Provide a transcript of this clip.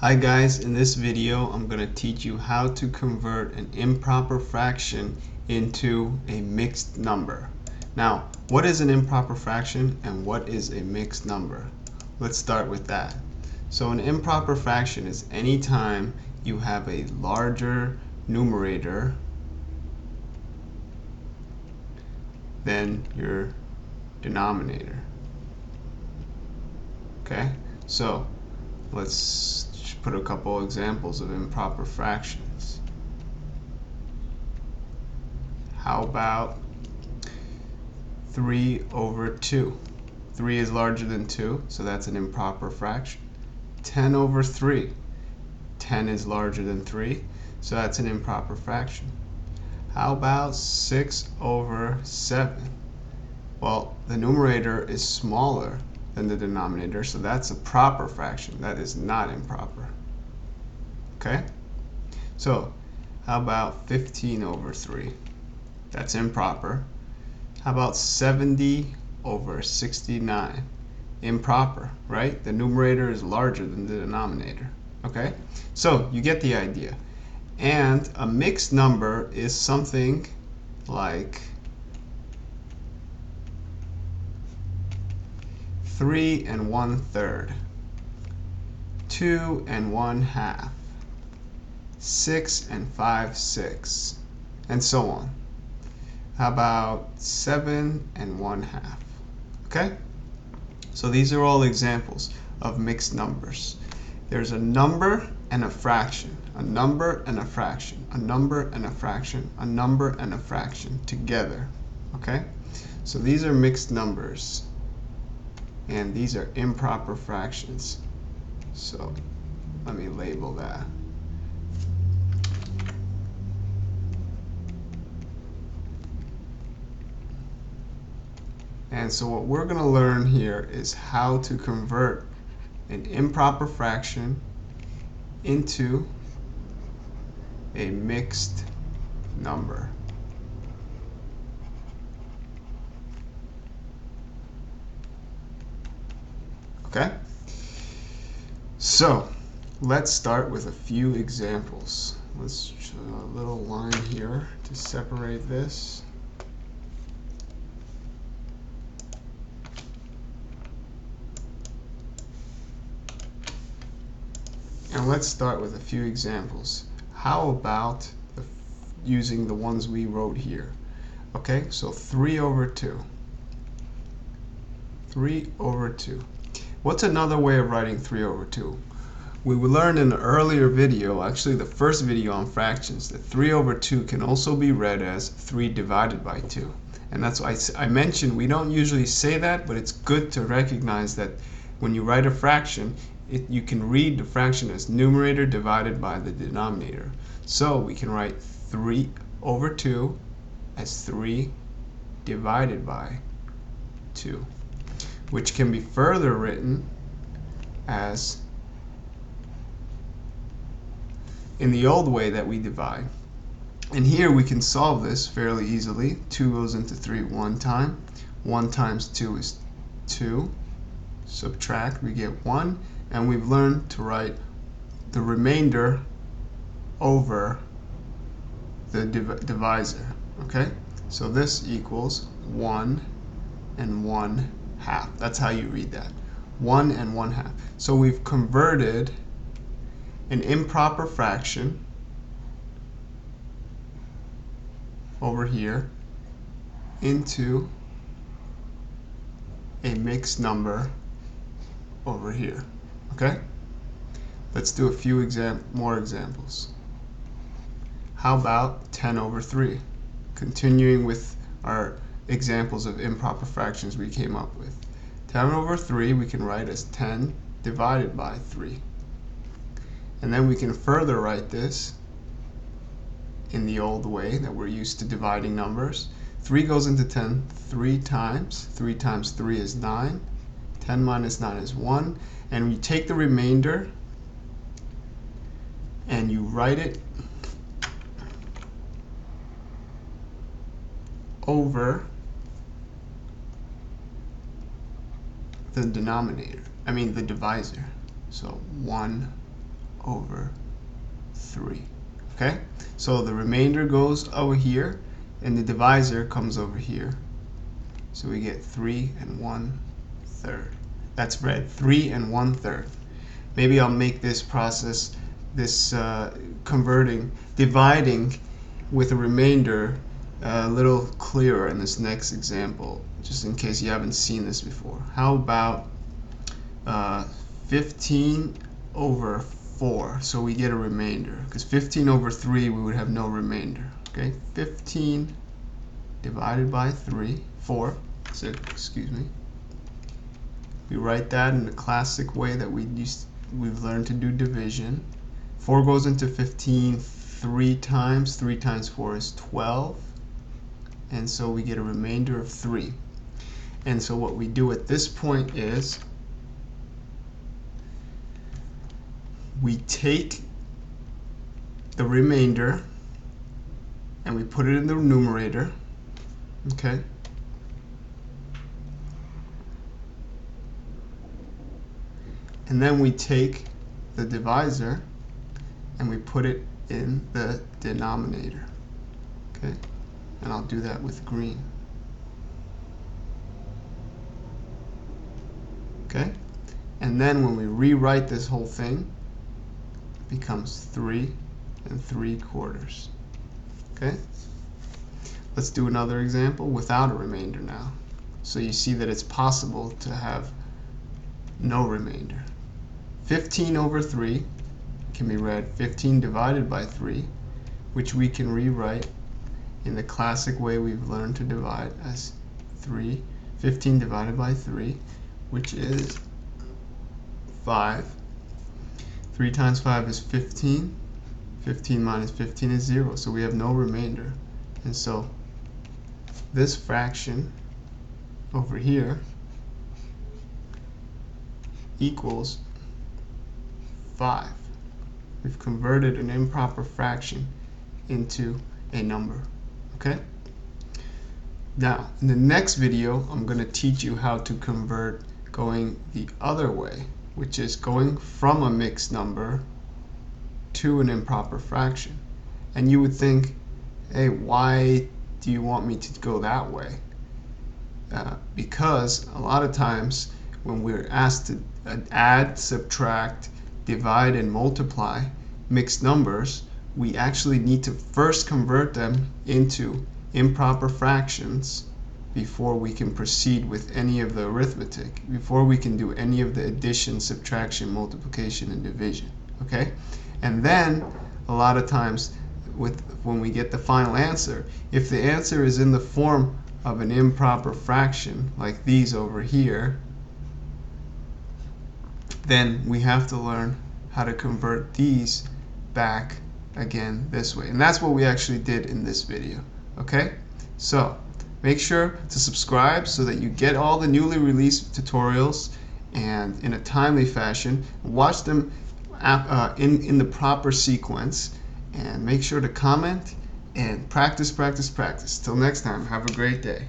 Hi guys, in this video I'm going to teach you how to convert an improper fraction into a mixed number. Now, what is an improper fraction and what is a mixed number? Let's start with that. So an improper fraction is any time you have a larger numerator than your denominator. Okay, so let's put a couple examples of improper fractions. How about 3 over 2? 3 is larger than 2, so that's an improper fraction. 10 over 3. 10 is larger than 3, so that's an improper fraction. How about 6 over 7? Well, the numerator is smaller than the denominator, so that's a proper fraction. That is not improper. Okay? So, how about 15 over 3? That's improper. How about 70 over 69? Improper, right? The numerator is larger than the denominator. Okay? So, you get the idea. And a mixed number is something like 3 1/3, 2 1/2, 6 5/6, and so on. How about 7 1/2? Okay? So these are all examples of mixed numbers. There's a number and a fraction, a number and a fraction, a number and a fraction, a number and a fraction together. Okay? So these are mixed numbers, and these are improper fractions. So let me label that. And so what we're going to learn here is how to convert an improper fraction into a mixed number. Okay? So, let's start with a few examples. Let's draw a little line here to separate this. And let's start with a few examples. How about using the ones we wrote here? Okay, so 3 over 2. 3 over 2. What's another way of writing 3 over 2? We learned in an earlier video, actually the first video on fractions, that 3 over 2 can also be read as 3 divided by 2. And that's why I mentioned we don't usually say that, but it's good to recognize that when you write a fraction, you can read the fraction as numerator divided by the denominator. So we can write 3 over 2 as 3 divided by 2, which can be further written as in the old way that we divide. And here we can solve this fairly easily. 2 goes into 3 one time. 1 times 2 is 2. Subtract, we get 1. And we've learned to write the remainder over the divisor. Okay? So this equals 1 1/2. That's how you read that. 1 1/2. So we've converted an improper fraction over here into a mixed number over here. Okay? Let's do a few more examples. How about 10 over 3? Continuing with our examples of improper fractions we came up with. 10 over 3 we can write as 10 divided by 3. And then we can further write this in the old way that we're used to dividing numbers. 3 goes into 10 3 times. 3 times 3 is 9. 10 minus 9 is 1. And you take the remainder and you write it over the denominator. I mean the divisor. So 1 over 3. Okay? So the remainder goes over here, and the divisor comes over here. So we get 3 1/3. That's read 3 1/3. Maybe I'll make this process, this dividing with a remainder a little clearer in this next example, just in case you haven't seen this before. How about 15 over 4, so we get a remainder, because 15 over 3 we would have no remainder. Okay, 15 divided by 4, so excuse me. We write that in the classic way that we've learned to do division. 4 goes into 15 3 times. 3 times 4 is 12, and so we get a remainder of 3. And so what we do at this point is we take the remainder and we put it in the numerator, okay? And then we take the divisor and we put it in the denominator, okay? And I'll do that with green. Okay? And then when we rewrite this whole thing, it becomes 3 3/4. Okay? Let's do another example without a remainder now. So you see that it's possible to have no remainder. 15 over 3 can be read 15 divided by 3, which we can rewrite in the classic way we've learned to divide as 15 divided by 3, which is 5. 3 times 5 is 15. 15 minus 15 is 0, so we have no remainder. And so this fraction over here equals 5. We've converted an improper fraction into a number. Okay? Now, in the next video, I'm going to teach you how to convert going the other way, which is going from a mixed number to an improper fraction. And you would think, hey, why do you want me to go that way? Because a lot of times when we're asked to add, subtract, divide, and multiply mixed numbers, we actually need to first convert them into improper fractions before we can proceed with any of the arithmetic, before we can do any of the addition, subtraction, multiplication, and division. Okay? And then a lot of times when we get the final answer, if the answer is in the form of an improper fraction like these over here, then we have to learn how to convert these back again this way. And that's what we actually did in this video. Okay? So make sure to subscribe so that you get all the newly released tutorials and in a timely fashion. Watch them in the proper sequence, and make sure to comment and practice, practice, practice. Till next time, have a great day.